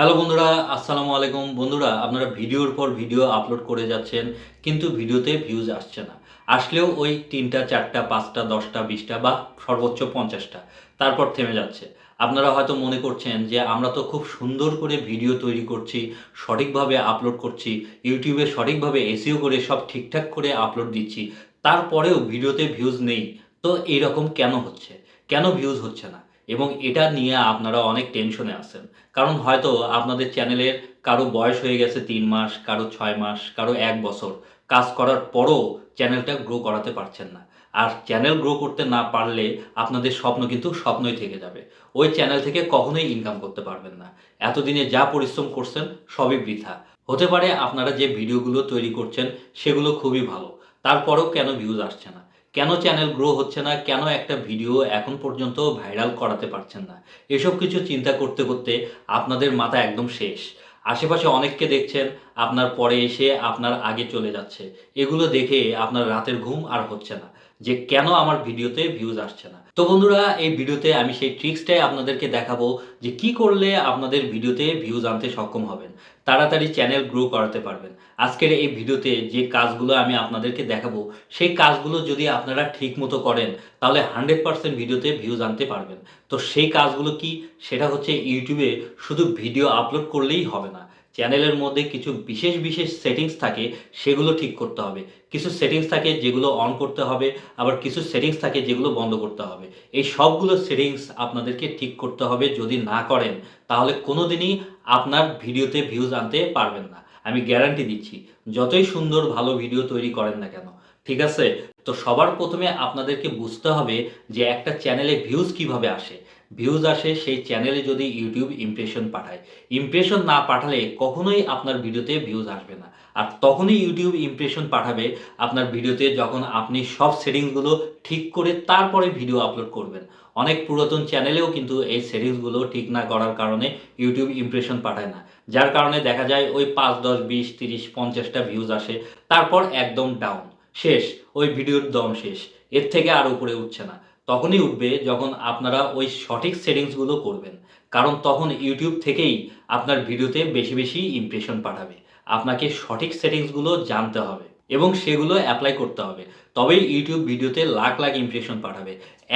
Hello বন্ধুরা, আসসালামু আলাইকুম। বন্ধুরা, আপনারা ভিডিওর পর ভিডিও আপলোড করে যাচ্ছেন, কিন্তু ভিডিওতে ভিউজ আসছে না। আসলেও ওই ৩টা, ৪টা, ৫টা, ১০টা, ২০টা বা সর্বোচ্চ ৫০টা। তারপর থেমে যাচ্ছে। আপনারা হয়তো মনে করছেন যে আমরা তো খুব সুন্দর করে ভিডিও তৈরি করছি, সঠিকভাবে আপলোড করছি, ইউটিউবে সঠিকভাবে এসইও করে সব ঠিকঠাক করে আপলোড দিচ্ছি। তারপরেও ভিডিওতে ভিউজ নেই। তো এইরকম কেন হচ্ছে? কেন ভিউজ হচ্ছে না? এবং এটা নিয়ে আপনারা অনেক টেনশনে আছেন। কারণ হয়তো আপনাদের চ্যানেলের কারো বয়স হয়ে গেছে ৩ মাস, কারো ৬ মাস, কারো ১ বছর। কাজ করার পরও চ্যানেলটা গ্রো করাতে পারছেন না। আর চ্যানেল গ্রো করতে না পারলে আপনাদের স্বপ্ন কিন্তু স্বপ্নই থেকে যাবে। ওই চ্যানেল থেকে কখনোই ইনকাম করতে পারবেন না। এতদিনে যা পরিশ্রম করছেন সবই বৃথা। হতে পারে আপনারা যে ভিডিওগুলো তৈরি করছেন সেগুলো খুবই ভালো। তারপরেও কেন ভিউজ আসছে না? কেন চ্যানেল গ্রো হচ্ছে না? কেন একটা ভিডিও এখন পর্যন্ত ভাইরাল করাতে পারছেন না? এসব কিছু চিন্তা করতে, করতে আপনাদের মাথা একদম শেষ। আশেপাশে অনেককে দেখছেন, আপনার পরে এসে আপনার আগে চলে যাচ্ছে। এগুলো দেখে আপনার রাতের ঘুম আর হচ্ছে না। যে কেন আমার ভিডিওতে ভিউজ আসছে না। তো বন্ধুরা, এই ভিডিওতে আমি সেই ট্রিক্সটাই আপনাদেরকে দেখাবো যে কি করলে আপনাদের ভিডিওতে ভিউজ আনতে সক্ষম হবেন। তাড়াতাড়ি চ্যানেল গ্রো করাতে পারবেন। আজকের এই ভিডিওতে যে কাজগুলো আমি আপনাদেরকে দেখাবো, সেই কাজগুলো যদি আপনারা ঠিকমতো করেন তাহলে 100% ভিডিওতে ভিউজ আনতে পারবেন। তো সেই কাজগুলো কি? সেটা হচ্ছে ইউটিউবে শুধু ভিডিও আপলোড করলেই হবে না। চ্যানেলের মধ্যে কিছু বিশেষ, বিশেষ সেটিংস থাকে, সেগুলো ঠিক করতে হবে। কিছু সেটিংস থাকে যেগুলো অন করতে হবে, আবার কিছু সেটিংস থাকে যেগুলো বন্ধ করতে হবে। এই সবগুলো সেটিংস আপনাদেরকে ঠিক করতে হবে। যদি না করেন তাহলে কোনোদিনই আপনার ভিডিওতে ভিউজ আনতে পারবেন না। আমি গ্যারান্টি দিচ্ছি। যতই সুন্দর ভালো ভিডিও তৈরি করেন না কেন। ঠিক আছে? তো সবার ১ম এ আপনাদেরকে বুঝতে হবে যে একটা চ্যানেলে ভিউজ কিভাবে আসে? ভিউজ আসে সেই চ্যানেলে যদি ইউটিউব ইমপ্রেশন পাঠায়। ইমপ্রেশন না পাঠালে কখনোই আপনার ভিডিওতে ভিউজ আসবে না। আর তখনই ইউটিউব ইমপ্রেশন পাঠাবে আপনার ভিডিওতে যখন আপনি সব সেটিংসগুলো ঠিক করে তারপরে ভিডিও আপলোড করবেন। অনেক পুরাতন চ্যানেলেও কিন্তু এই সেটিংসগুলো ঠিক না করার কারণে ইউটিউব ইমপ্রেশন পাঠায় না। যার কারণে দেখা যায় ওই ৫, ১০, ২০, ৩০, ৫০টা ভিউজ আসে। তারপর একদম ডাউন। শেষ। ওই ভিডিওর দম শেষ। এর থেকে আর উপরে উঠছে না। তখনই উঠবে যখন আপনারা ওই সঠিক সেটিংসগুলো করবেন। কারণ তখন ইউটিউব থেকেই আপনার ভিডিওতে বেশি, বেশি ইমপ্রেশন পাঠাবে। আপনাকে সঠিক সেটিংসগুলো জানতে হবে এবং সেগুলো এপ্লাই করতে হবে। তবেই ইউটিউব ভিডিওতে লাখ, লাখ ইমপ্রেশন পাঠাবে।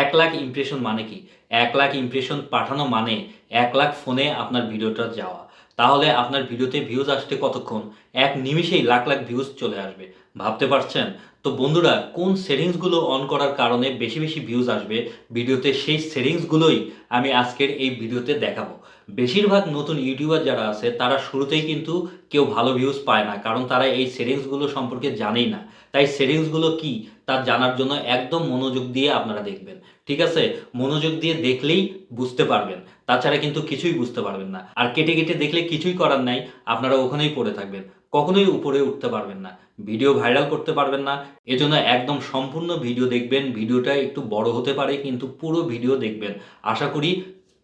১,০০,০০০ ইমপ্রেশন মানে কি? ১,০০,০০০ ইমপ্রেশন পাঠানো মানে ১,০০,০০০ ফোনে আপনার ভিডিওটা যাওয়া। তাহলে আপনার ভিডিওতে ভিউজ আসতে কতক্ষণ? ১ নিমিষেই লাখ, লাখ ভিউজ চলে আসবে। ভাবতে পারছেন? তো বন্ধুরা, কোন সেটিংসগুলো অন করার কারণে বেশি, বেশি ভিউজ আসবে ভিডিওতে, সেই সেটিংসগুলোই আমি আজকের এই ভিডিওতে দেখাবো। বেশিরভাগ নতুন ইউটিউবার যারা আছে তারা শুরুতেই কিন্তু কেউ ভালো ভিউজ পায় না। কারণ তারা এই সেটিংসগুলো সম্পর্কে জানেই না। তাই সেটিংসগুলো কি তা জানার জন্য একদম মনোযোগ দিয়ে আপনারা দেখবেন। ঠিক আছে? মনোযোগ দিয়ে দেখলেই বুঝতে পারবেন। তাছাড়া কিন্তু কিছুই বুঝতে পারবেন না। আর কেটে, কেটে দেখলে কিছুই করার নাই। আপনারা ওখানেই পড়ে থাকবেন। কখনোই উপরে উঠতে পারবেন না। ভিডিও ভাইরাল করতে পারবেন না। এজন্য একদম সম্পূর্ণ ভিডিও দেখবেন। ভিডিওটা একটু বড় হতে পারে কিন্তু পুরো ভিডিও দেখবেন। আশা করি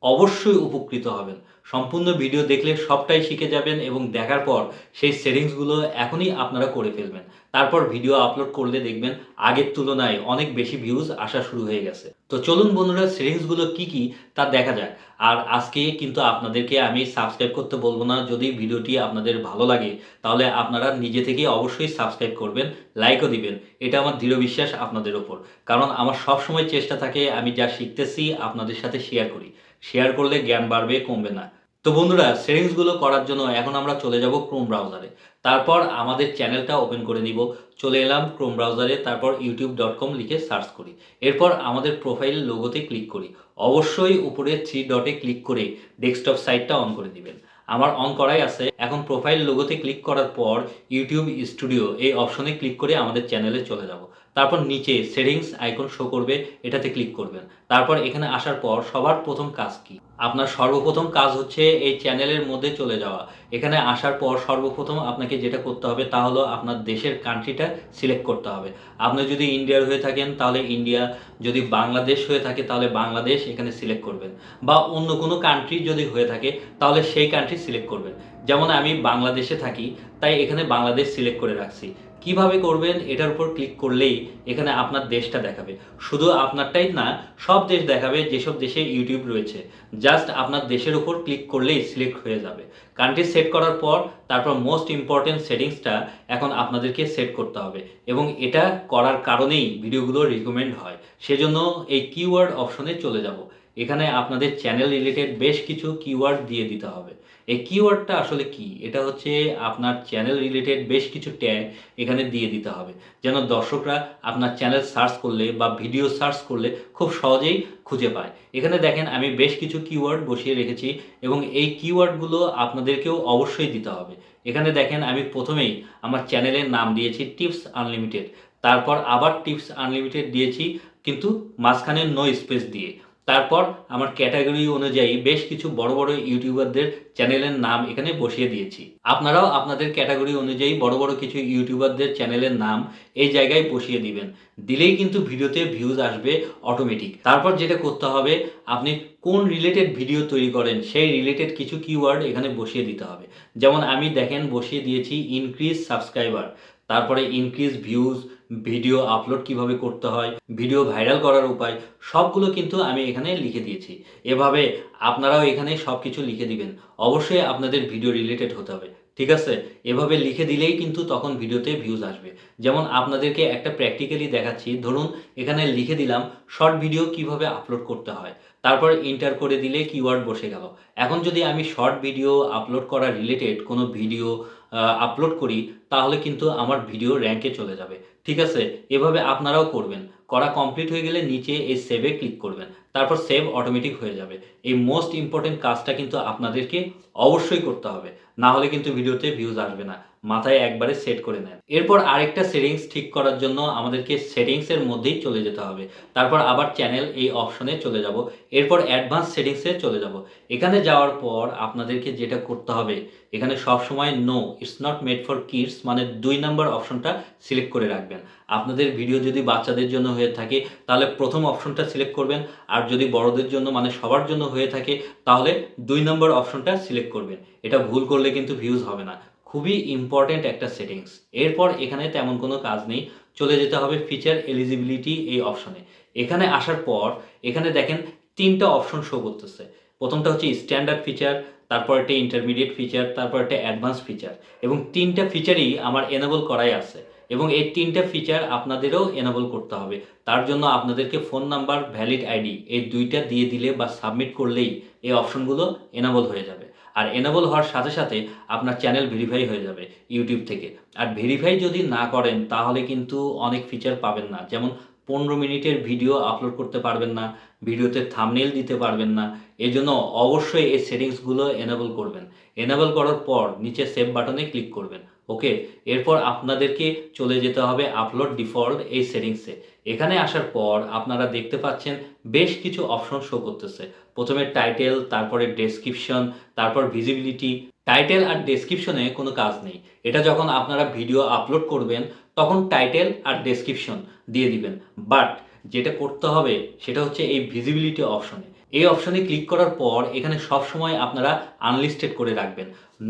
অবশ্যই উপকৃত হবেন। সম্পূর্ণ ভিডিও দেখলে সবটাই শিখে যাবেন এবং দেখার পর সেই সেটিংসগুলো এখনই আপনারা করে ফেলবেন। তারপর ভিডিও আপলোড করলে দেখবেন আগের তুলনায় অনেক বেশি ভিউজ আসা শুরু হয়ে গেছে। তো চলুন বন্ধুরা, সেটিংসগুলো কি, কি তা দেখা যাক। আর আজকে কিন্তু আপনাদেরকে আমি সাবস্ক্রাইব করতে বলব না। যদি ভিডিওটি আপনাদের ভালো লাগে তাহলে আপনারা নিজে থেকেই অবশ্যই সাবস্ক্রাইব করবেন, লাইকও দিবেন। এটা আমার দৃঢ় বিশ্বাস আপনাদের উপর। কারণ আমার সবসময় চেষ্টা থাকে আমি যা শিখতেছি আপনাদের সাথে শেয়ার করি। শেয়ার করলে জ্ঞান বাড়বে, কমবে না। তো বন্ধুরা, সেটিংসগুলো করার জন্য এখন আমরা চলে যাব ক্রোম ব্রাউজারে। তারপর আমাদের চ্যানেলটা ওপেন করে নিব। চলে এলাম ক্রোম ব্রাউজারে, তারপর youtube.com লিখে সার্চ করি। এরপর আমাদের প্রোফাইল লোগোতে ক্লিক করি। অবশ্যই উপরে 3 ডটে ক্লিক করে ডেস্কটপ সাইটটা অন করে দিবেন। আমার অন করাই আছে। এখন প্রোফাইল লোগোতে ক্লিক করার পর ইউটিউব স্টুডিও এই অপশনে ক্লিক করে আমাদের চ্যানেলে চলে যাব। তারপর নিচে সেটিংস আইকন শো করবে, এটাতে ক্লিক করবেন। তারপর এখানে আসার পর সবার ১ম কাজ কি? আপনার সর্বপ্রথম কাজ হচ্ছে এই চ্যানেলের মধ্যে চলে যাওয়া। এখানে আসার পর সর্বপ্রথম আপনাকে যেটা করতে হবে তা হলো আপনার দেশের কান্ট্রিটা সিলেক্ট করতে হবে। আপনি যদি ইন্ডিয়ার হয়ে থাকেন তাহলে ইন্ডিয়া, যদি বাংলাদেশ হয়ে থাকে তাহলে বাংলাদেশ এখানে সিলেক্ট করবেন। বা অন্য কোনো কান্ট্রি যদি হয়ে থাকে তাহলে সেই কান্ট্রি সিলেক্ট করবেন। যেমন আমি বাংলাদেশে থাকি, তাই এখানে বাংলাদেশ সিলেক্ট করে রাখছি। কিভাবে করবেন এটার উপর ক্লিক করলেই এখানে আপনার দেশটা দেখাবে। শুধু আপনারটাই না, সব দেশ দেখাবে যেসব দেশে ইউটিউব রয়েছে। জাস্ট আপনার দেশের উপর ক্লিক করলেই সিলেক্ট হয়ে যাবে। কান্ট্রি সেট করার পর তারপর মোস্ট ইম্পর্টেন্ট সেটিংসটা এখন আপনাদেরকে সেট করতে হবে এবং এটা করার কারণেই ভিডিওগুলো রিকমেন্ড হয়। সেজন্য এই কিওয়ার্ড অপশনে চলে যাব। এখানে আপনাদের চ্যানেল রিলেটেড বেশ কিছু কিওয়ার্ড দিয়ে দিতে হবে। এই কিওয়ার্ডটা আসলে কি? এটা হচ্ছে আপনার চ্যানেল রিলেটেড বেশ কিছু ট্যাগ এখানে দিয়ে দিতে হবে, যেন দর্শকরা আপনার চ্যানেল সার্চ করলে বা ভিডিও সার্চ করলে খুব সহজেই খুঁজে পায়। এখানে দেখেন আমি বেশ কিছু কিওয়ার্ড বসিয়ে রেখেছি এবং এই কিওয়ার্ডগুলো আপনাদেরকেও অবশ্যই দিতে হবে। এখানে দেখেন আমি প্রথমেই আমার চ্যানেলের নাম দিয়েছি টিপস আনলিমিটেড, তারপর আবার টিপস আনলিমিটেড দিয়েছি কিন্তু মাঝখানে নো স্পেস দিয়ে। তারপর আমার ক্যাটাগরি অনুযায়ী বেশ কিছু বড় বড় ইউটিউবারদের চ্যানেলের নাম এখানে বসিয়ে দিয়েছি। আপনারাও আপনাদের ক্যাটাগরি অনুযায়ী বড় বড় কিছু ইউটিউবারদের চ্যানেলের নাম এই জায়গায় বসিয়ে দিবেন। দিলেই কিন্তু ভিডিওতে ভিউজ আসবে অটোমেটিক। তারপর যেটা করতে হবে, আপনি কোন রিলেটেড ভিডিও তৈরি করেন সেই রিলেটেড কিছু কিওয়ার্ড এখানে বসিয়ে দিতে হবে। যেমন আমি দেখেন বসিয়ে দিয়েছি ইনক্রিজ সাবস্ক্রাইবার, তারপরে ইনক্রিজ ভিউজ, ভিডিও আপলোড কিভাবে করতে হয়, ভিডিও ভাইরাল করার উপায়, সবগুলো কিন্তু আমি এখানে লিখে দিয়েছি। এভাবে আপনারাও এখানে সব কিছু লিখে দিবেন। অবশ্যই আপনাদের ভিডিও রিলেটেড হতে হবে, ঠিক আছে? এভাবে লিখে দিলেই কিন্তু তখন ভিডিওতে ভিউজ আসবে। যেমন আপনাদেরকে একটা প্র্যাকটিক্যালি দেখাচ্ছি। ধরুন এখানে লিখে দিলাম শর্ট ভিডিও কিভাবে আপলোড করতে হয়, তারপর এন্টার করে দিলে কিওয়ার্ড বসে গেল। এখন যদি আমি শর্ট ভিডিও আপলোড করা রিলেটেড কোনো ভিডিও আপলোড করি, তাহলে কিন্তু আমার ভিডিও র্যাঙ্কে চলে যাবে, ঠিক আছে? এভাবে আপনারাও করবেন। করা কমপ্লিট হয়ে গেলে নিচে এই সেভে ক্লিক করবেন, তারপর সেভ অটোমেটিক হয়ে যাবে। এই মোস্ট ইম্পর্টেন্ট কাজটা কিন্তু আপনাদেরকে অবশ্যই করতে হবে, না হলে কিন্তু ভিডিওতে ভিউজ আসবে না। মাথায় একবারে সেট করে নেন। এরপর আরেকটা সেটিংস ঠিক করার জন্য আমাদেরকে সেটিংসের মধ্যেই চলে যেতে হবে। তারপর আবার চ্যানেল এই অপশনে চলে যাব। এরপর অ্যাডভান্স সেটিংসে চলে যাব। এখানে যাওয়ার পর আপনাদেরকে যেটা করতে হবে, এখানে সবসময় no it's not made for kids মানে ২ নম্বর অপশনটা সিলেক্ট করে রাখবেন। আপনাদের ভিডিও যদি বাচ্চাদের জন্য হয়ে থাকে তাহলে প্রথম অপশনটা সিলেক্ট করবেন, আর যদি বড়দের জন্য মানে সবার জন্য হয়ে থাকে তাহলে ২ নম্বর অপশনটা সিলেক্ট করবেন। এটা ভুল করলে কিন্তু ভিউজ হবে না। খুবই ইম্পর্ট্যান্ট একটা সেটিংস। এরপর এখানে তেমন কোনো কাজ নেই, চলে যেতে হবে ফিচার এলিজিবিলিটি এই অপশনে। এখানে আসার পর এখানে দেখেন ৩টা অপশন শো করতেছে। প্রথমটা হচ্ছে স্ট্যান্ডার্ড ফিচার, তারপর একটা ইন্টারমিডিয়েট ফিচার, তারপর একটা অ্যাডভান্স ফিচার এবং ৩টা ফিচারই আমার এনেবল করাই আছে এবং এই ৩টা ফিচার আপনাদেরও এনেবল করতে হবে। তার জন্য আপনাদেরকে ফোন নাম্বার, ভ্যালিড আইডি এই ২টা দিয়ে দিলে বা সাবমিট করলেই এই অপশনগুলো এনেবল হয়ে যাবে। আর এনেবল হওয়ার সাথে সাথে আপনার চ্যানেল ভেরিফাই হয়ে যাবে ইউটিউব থেকে। আর ভেরিফাই যদি না করেন তাহলে কিন্তু অনেক ফিচার পাবেন না। যেমন ১৫ মিনিটের ভিডিও আপলোড করতে পারবেন না, ভিডিওতে থাম্বনেইল দিতে পারবেন না। এজন্য অবশ্যই এই সেটিংসগুলো এনেবল করবেন। এনেবল করার পর নিচে সেভ বাটনে ক্লিক করবেন। ওকে? এরপর আপনাদেরকে চলে যেতে হবে আপলোড ডিফল্ট এই সেটিংসে। এখানে আসার পর আপনারা দেখতে পাচ্ছেন বেশ কিছু অপশন শো করতেছে। প্রথমে টাইটেল, তারপরে ডেসক্রিপশন, তারপর ভিজিবিলিটি। টাইটেল আর ডেসক্রিপশনে কোনো কাজ নেই। এটা যখন আপনারা ভিডিও আপলোড করবেন তখন টাইটেল আর ডেসক্রিপশন দিয়ে দিবেন। বাট যেটা করতে হবে সেটা হচ্ছে এই ভিজিবিলিটি অপশনে। এই অপশনে ক্লিক করার পর এখানে সবসময় আপনারা আনলিস্টেড করে রাখবেন।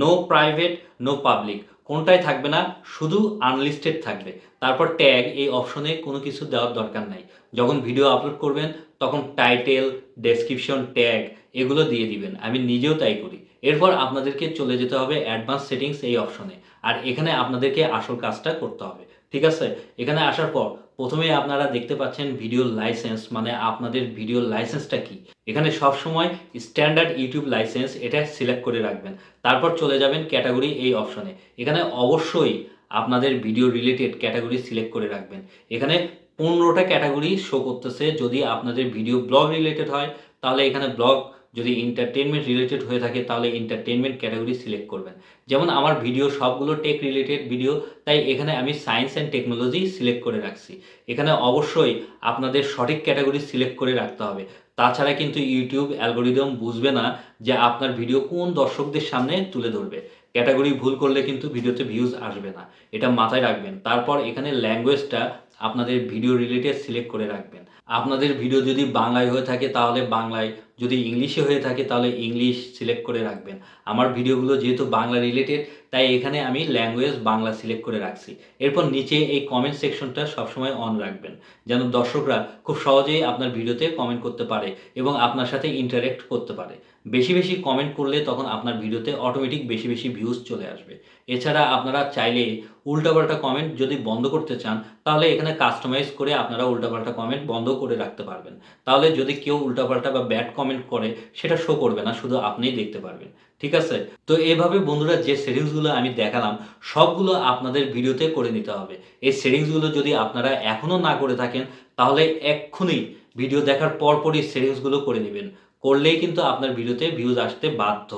নো প্রাইভেট, নো পাবলিক কোনটাই থাকবে না, শুধু আনলিস্টেড থাকবে। তারপর ট্যাগ এই অপশনে কোনো কিছু দেওয়ার দরকার নাই। যখন ভিডিও আপলোড করবেন তখন টাইটেল, ডেসক্রিপশন, ট্যাগ এগুলো দিয়ে দিবেন। আমি নিজেও তাই করি। এরপর আপনাদেরকে চলে যেতে হবে অ্যাডভান্স সেটিংস এই অপশনে। আর এখানে আপনাদেরকে আসল কাজটা করতে হবে, ঠিক আছে? এখানে আসার পর প্রথমেই আপনারা দেখতে পাচ্ছেন ভিডিও লাইসেন্স মানে আপনাদের ভিডিও লাইসেন্সটা কি। এখানে সবসময় স্ট্যান্ডার্ড ইউটিউব লাইসেন্স এটা সিলেক্ট করে রাখবেন। তারপর চলে যাবেন ক্যাটাগরি এই অপশনে। এখানে অবশ্যই আপনাদের ভিডিও রিলেটেড ক্যাটাগরি সিলেক্ট করে রাখবেন। এখানে ১৫টা ক্যাটাগরি শো করতেছে। যদি আপনাদের ভিডিও ব্লগ রিলেটেড হয় তাহলে এখানে ব্লগ, যদি এন্টারটেইনমেন্ট রিলেটেড হয়ে থাকে তাহলে এন্টারটেইনমেন্ট ক্যাটাগরি সিলেক্ট করবেন। যেমন আমার ভিডিও সবগুলো টেক রিলেটেড ভিডিও, তাই এখানে আমি সায়েন্স অ্যান্ড টেকনোলজি সিলেক্ট করে রাখছি। এখানে অবশ্যই আপনাদের সঠিক ক্যাটাগরি সিলেক্ট করে রাখতে হবে। তাছাড়া কিন্তু ইউটিউব অ্যালগরিদম বুঝবে না যে আপনার ভিডিও কোন দর্শকদের সামনে তুলে ধরবে। ক্যাটাগরি ভুল করলে কিন্তু ভিডিওতে ভিউজ আসবে না। এটা মাথায় রাখবেন। তারপর এখানে ল্যাঙ্গুয়েজটা আপনাদের ভিডিও রিলেটেড সিলেক্ট করে রাখবেন। আপনাদের ভিডিও যদি বাংলায় হয়ে থাকে তাহলে বাংলায়, যদি ইংলিশে হয়ে থাকে তাহলে ইংলিশ সিলেক্ট করে রাখবেন। আমার ভিডিওগুলো যেহেতু বাংলা রিলেটেড, তাই এখানে আমি ল্যাঙ্গুয়েজ বাংলা সিলেক্ট করে রাখছি। এরপর নিচে এই কমেন্ট সেকশনটা সবসময় অন রাখবেন, যেন দর্শকরা খুব সহজেই আপনার ভিডিওতে কমেন্ট করতে পারে এবং আপনার সাথে ইন্টারেক্ট করতে পারে। বেশি বেশি কমেন্ট করলে তখন আপনার ভিডিওতে অটোমেটিক বেশি বেশি ভিউজ চলে আসবে। এছাড়া আপনারা চাইলে উল্টাপাল্টা কমেন্ট যদি বন্ধ করতে চান, তাহলে এখানে কাস্টমাইজ করে আপনারা উল্টাপাল্টা কমেন্ট বন্ধ করে রাখতে পারবেন। তাহলে যদি কেউ উল্টাপাল্টা বা ব্যাড কমেন্ট করে, সেটা শো করবে না, শুধু আপনিই দেখতে পারবেন। ঠিক আছে? তো এভাবে বন্ধুরা যে সেটিংসগুলো আমি দেখালাম, সবগুলো আপনাদের ভিডিওতে করে নিতে হবে। এই সেটিংসগুলো যদি আপনারা এখনও না করে থাকেন, তাহলে এক্ষুনি ভিডিও দেখার পরপরই সেটিংসগুলো করে নিবেন। করলেই কিন্তু আপনার ভিডিওতে ভিউজ আসতে বাধ্য।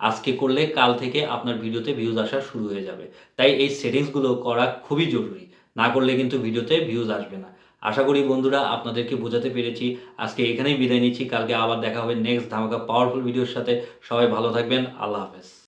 আজকে করলে কাল থেকে আপনার ভিডিওতে ভিউজ আসা শুরু হয়ে যাবে। তাই এই সেটিংসগুলো করা খুবই জরুরি। না করলে কিন্তু ভিডিওতে ভিউজ আসবে না। আশা করি বন্ধুরা আপনাদেরকে বোঝাতে পেরেছি। আজকে এখানেই বিদায় নিচ্ছি। কালকে আবার দেখা হবে নেক্সট ধামাকা পাওয়ারফুল ভিডিওর সাথে। সবাই ভালো থাকবেন। আল্লাহ হাফেজ।